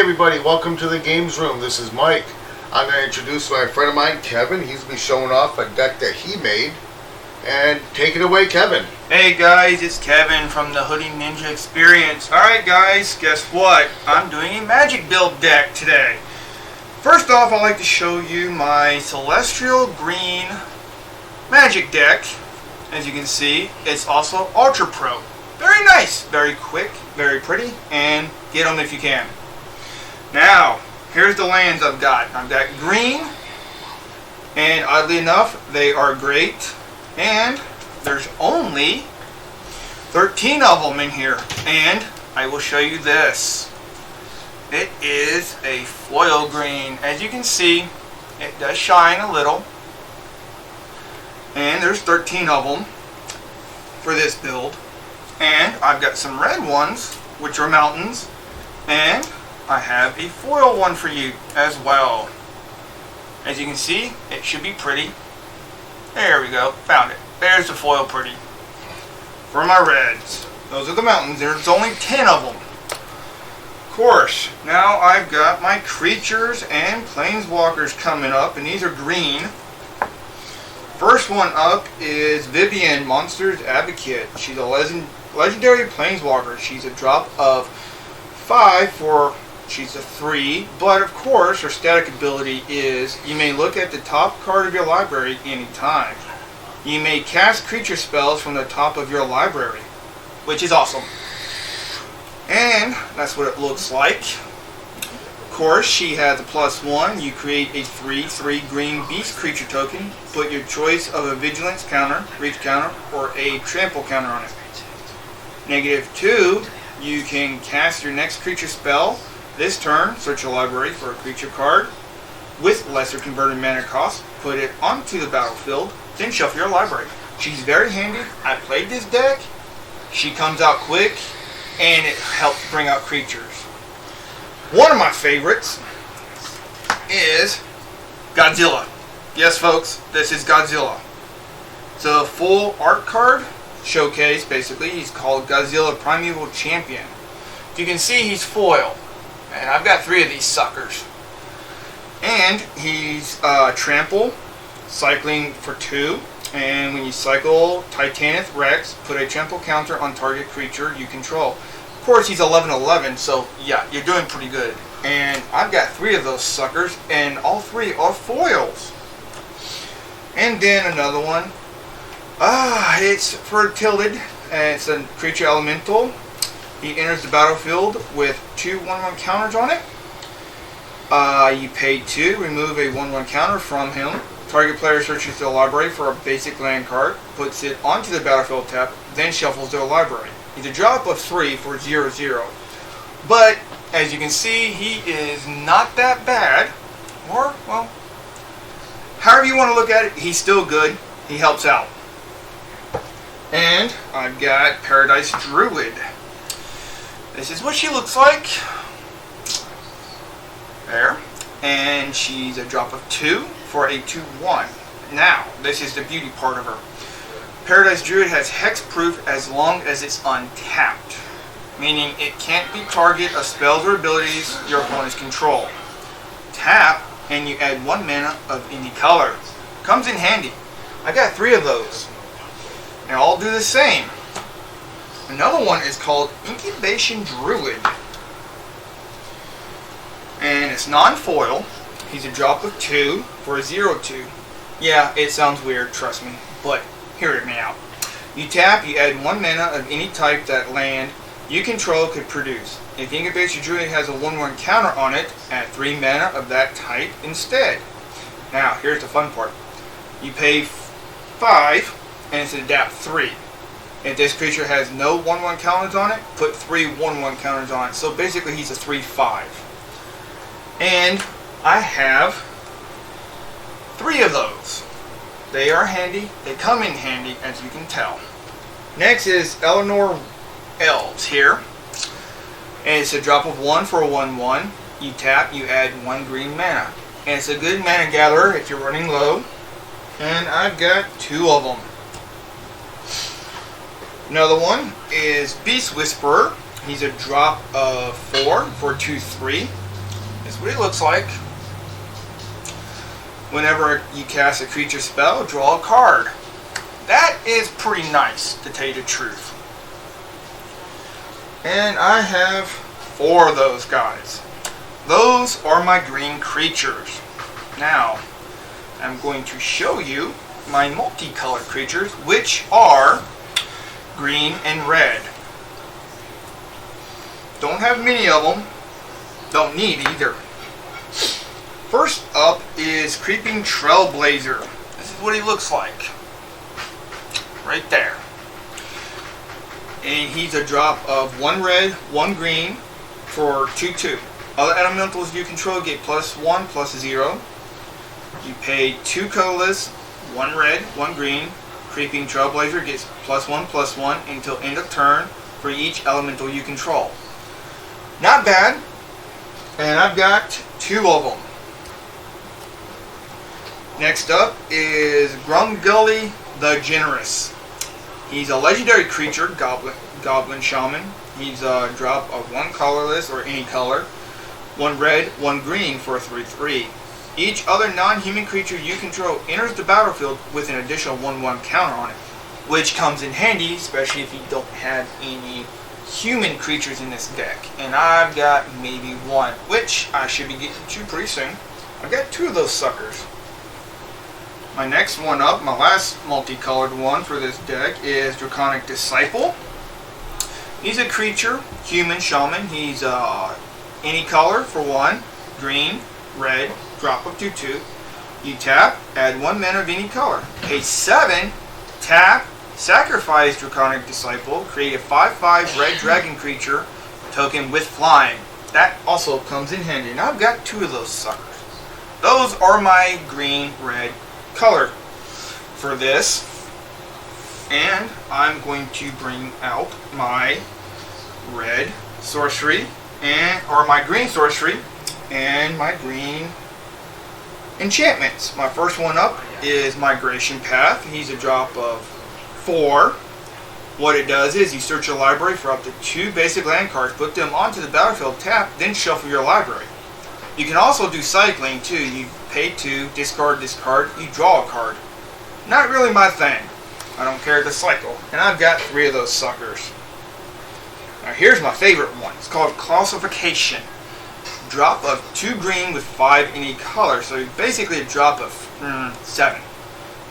everybody, welcome to the games room. This is Mike. I'm going to introduce my friend of mine, Kevin. He's going to be showing off a deck that he made. And take it away, Kevin. Hey guys, it's Kevin from the HoodyNinja Experience. Alright guys, guess what? I'm doing a magic build deck today. First off, I'd like to show you my Celestial Green magic deck. As you can see, it's also Ultra Pro. Very nice, very quick, very pretty, and get them if you can. Now, here's the lands I've got. I've got green, and oddly enough, they are great. And there's only 13 of them in here. And I will show you this. It is a foil green. As you can see, it does shine a little. And there's 13 of them for this build. And I've got some red ones, which are mountains. And I have a foil one for you as well. As you can see, it should be pretty. There we go, found it. There's the foil pretty. For my reds. Those are the mountains. There's only 10 of them. Of course, now I've got my creatures and planeswalkers coming up, and these are green. First one up is Vivian, Monsters Advocate. She's a legendary planeswalker. She's a drop of 5 for... She's a 3, but of course her static ability is you may look at the top card of your library anytime. You may cast creature spells from the top of your library, which is awesome. And that's what it looks like. Of course, she has a +1. You create a 3/3 green beast creature token. Put your choice of a vigilance counter, reach counter, or a trample counter on it. -2, you can cast your next creature spell. This turn, search your library for a creature card with lesser converted mana cost, put it onto the battlefield, then shuffle your library. She's very handy. I played this deck. She comes out quick, and it helps bring out creatures. One of my favorites is Godzilla. Yes, folks, this is Godzilla. It's a full art card showcase, basically. He's called Godzilla Primeval Champion. You can see he's foil. And I've got 3 of these suckers. And he's trample, cycling for 2. And when you cycle Titanith Rex, put a trample counter on target creature you control. Of course, he's 11/11, so yeah, you're doing pretty good. And I've got 3 of those suckers, and all 3 are foils. And then another one. It's for Tilted, and it's a creature elemental. He enters the battlefield with 2 1/1 counters on it. You pay 2, remove a 1/1 counter from him. Target player searches their library for a basic land card, puts it onto the battlefield tab, then shuffles their library. He's a drop of 3 for 0/0. But, as you can see, he is not that bad. Or, well, however you want to look at it, he's still good. He helps out. And I've got Paradise Druid. This is what she looks like. There. And she's a drop of 2 for a 2/1. Now, this is the beauty part of her. Paradise Druid has hexproof as long as it's untapped. Meaning it can't be target of spells or abilities your opponents control. Tap, and you add 1 mana of any color. Comes in handy. I got 3 of those. Now I'll do the same. Another one is called Incubation Druid. And it's non-foil. He's a drop of 2 for a 0/2. Yeah, it sounds weird, trust me, but hear me out. You tap, you add 1 mana of any type that land you control could produce. If Incubation Druid has a 1/1 counter on it, add 3 mana of that type instead. Now, here's the fun part. You pay 5, and it's an adapt 3. If this creature has no 1/1 counters on it, put 3 1/1 counters on it. So basically he's a 3/5. And I have 3 of those. They are handy. They come in handy, as you can tell. Next is Eleanor Elves here. And it's a drop of 1 for a 1/1. You tap, you add 1 green mana. And it's a good mana gatherer if you're running low. And I've got 2 of them. Another one is Beast Whisperer. He's a drop of 4 for 2/3. what it looks like. Whenever you cast a creature spell, draw a card. That is pretty nice, to tell you the truth. And I have 4 of those guys. Those are my green creatures. Now, I'm going to show you my multicolored creatures, which are green and red. Don't have many of them. Don't need either. First up is Creeping Trailblazer. This is what he looks like. Right there. And he's a drop of 1 red, 1 green for 2/2. Other elementals you control get +1/+0. You pay 2 colorless, 1 red, 1 green. Creeping Trailblazer gets +1/+1 until end of turn for each elemental you control. Not bad. And I've got 2 of them. Next up is Grumgully the Generous. He's a legendary creature, Goblin Shaman. He's a drop of 1 colorless or any color, 1 red, 1 green for a 3/3. Each other non-human creature you control enters the battlefield with an additional 1/1 counter on it, which comes in handy, especially if you don't have any human creatures in this deck. And I've got maybe 1, which I should be getting to pretty soon. I've got 2 of those suckers. My next one up, my last multicolored one for this deck, is Draconic Disciple. He's a creature, human shaman. He's any color for 1, green, red, drop of 2/2. You tap, add 1 mana of any color. Pay 7, tap, sacrifice Draconic Disciple, create a 5/5 red dragon creature token with flying. That also comes in handy. And I've got 2 of those suckers. Those are my green, red color for this. And I'm going to bring out my red sorcery or my green sorcery and my green enchantments. My first one up is Migration Path. He's a drop of 4. What it does is you search your library for up to 2 basic land cards, put them onto the battlefield, tap, then shuffle your library. You can also do cycling too. You pay 2, discard, you draw a card. Not really my thing. I don't care to cycle. And I've got 3 of those suckers. Now here's my favorite one. It's called Classification. Drop of 2 green with 5 any color. So basically a drop of 7.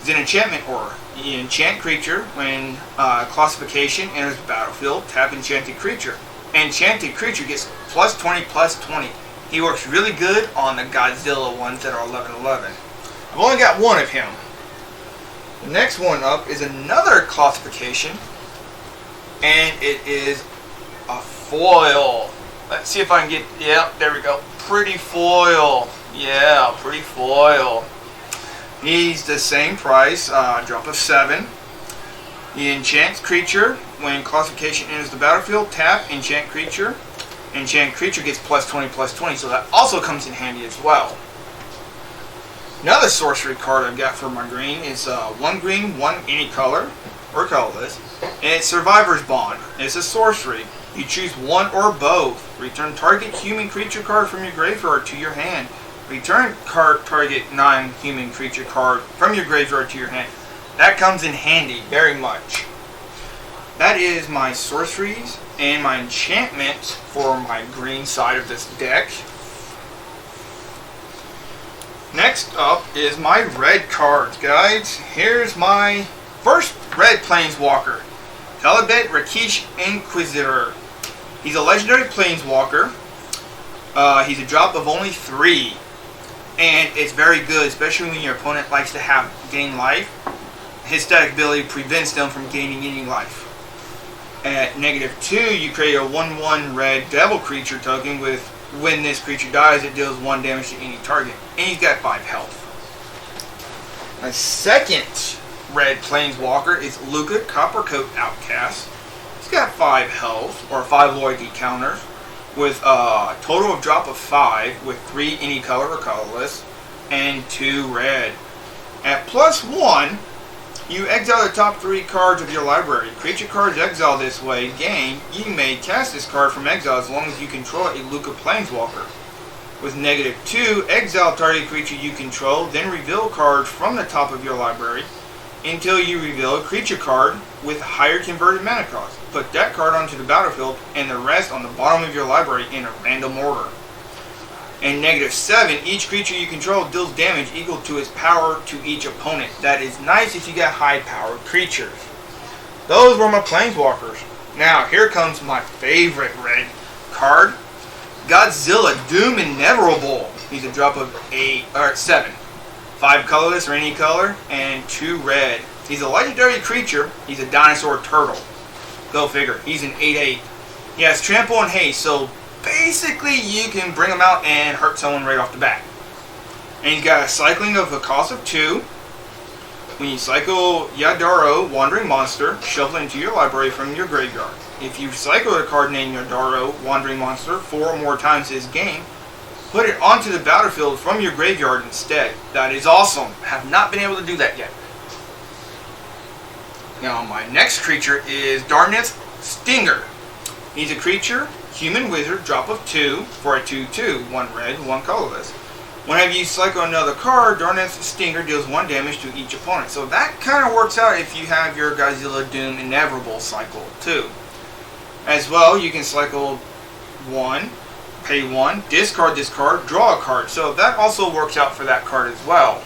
It's an enchantment aura. You enchant creature when Classification enters the battlefield. Tap enchanted creature. Enchanted creature gets +20/+20. He works really good on the Godzilla ones that are 11/11. I've only got 1 of him. The next one up is another Classification, and it is a foil. Let's see if I can get, yeah, there we go. Pretty foil. Yeah, pretty foil. He's the same price, drop of 7. He enchants creature. When Classification enters the battlefield, tap, enchant creature. Enchant creature gets +20/+20, so that also comes in handy as well. Another sorcery card I've got for my green is 1 green, 1 any color, or colorless, and it's Survivor's Bond. It's a sorcery. You choose 1 or both. Return target human creature card from your graveyard to your hand. Return target non-human creature card from your graveyard to your hand. That comes in handy very much. That is my sorceries and my enchantments for my green side of this deck. Next up is my red cards, guys. Here's my first red planeswalker, Telebet Rakesh Inquisitor. He's a legendary planeswalker. He's a drop of only 3. And it's very good, especially when your opponent likes to gain life. His static ability prevents them from gaining any life. At -2, you create a 1/1 red devil creature token with, when this creature dies, it deals 1 damage to any target. And he's got 5 health. My second red planeswalker is Luca Coppercoat Outcast. He's got 5 health, or 5 loyalty counters, with a total of drop of 5, with 3 any color or colorless, and 2 red. At +1, you exile the top 3 cards of your library. Creature cards exiled this way gain. You may cast this card from exile as long as you control a Luca Planeswalker. With -2, exile target creature you control, then reveal cards from the top of your library until you reveal a creature card with higher converted mana cost. Put that card onto the battlefield and the rest on the bottom of your library in a random order. And -7, each creature you control deals damage equal to its power to each opponent. That is nice if you got high-powered creatures. Those were my Planeswalkers. Now, here comes my favorite red card. Godzilla, Doom Inevitable. He's a drop of 7. 5 colorless or any color, and 2 red. He's a legendary creature. He's a dinosaur turtle. Go figure. He's an 8/8. He has trample and haste, so basically you can bring him out and hurt someone right off the bat. And he's got a cycling of a cost of 2. When you cycle Yadaro, Wandering Monster, shuffle into your library from your graveyard. If you cycle a card named Yadaro, Wandering Monster, 4 or more times this game, put it onto the battlefield from your graveyard instead. That is awesome. I have not been able to do that yet. Now my next creature is Darnith's Stinger. He's a creature, human wizard, drop of 2 for a 2/2, 1 red, 1 colorless. Whenever you cycle another card, Darnith's Stinger deals 1 damage to each opponent. So that kind of works out if you have your Godzilla Doom Inevitable cycle too. As well, you can cycle 1, pay 1, discard this card, draw a card. So that also works out for that card as well.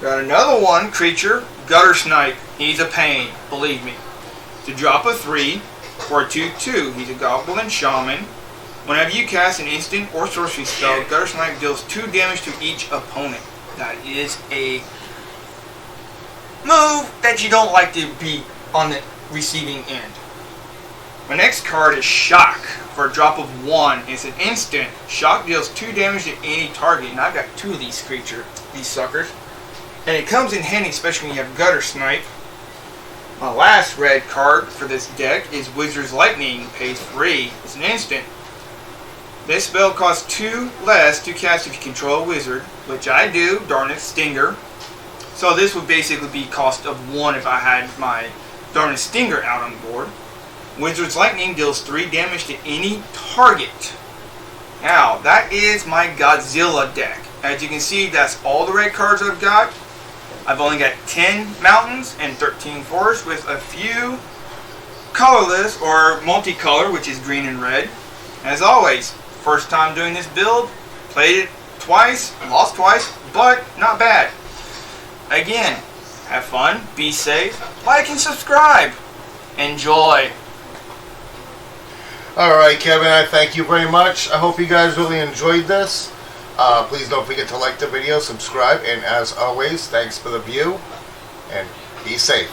Got another one, creature, Gutter Snipe. He's a pain, believe me. To drop a 3 for a 2/2. He's a Goblin Shaman. Whenever you cast an instant or sorcery spell, Gutter Snipe deals 2 damage to each opponent. That is a move that you don't like to be on the receiving end. My next card is Shock for a drop of 1. It's an instant. Shock deals 2 damage to any target, and I've got 2 of these suckers. And it comes in handy, especially when you have Gutter Snipe. My last red card for this deck is Wizard's Lightning, pays 3. It's an instant. This spell costs 2 less to cast if you control a wizard, which I do, Darnith's Stinger. So this would basically be cost of 1 if I had my Darnith's Stinger out on the board. Wizard's Lightning deals 3 damage to any target. Now, that is my Godzilla deck. As you can see, that's all the red cards I've got. I've only got 10 mountains and 13 forests with a few colorless or multicolor, which is green and red. As always, first time doing this build, played it twice, lost twice, but not bad. Again, have fun, be safe, like and subscribe. Enjoy. Alright, Kevin, I thank you very much. I hope you guys really enjoyed this. Please don't forget to like the video, subscribe, and as always, thanks for the view, and be safe.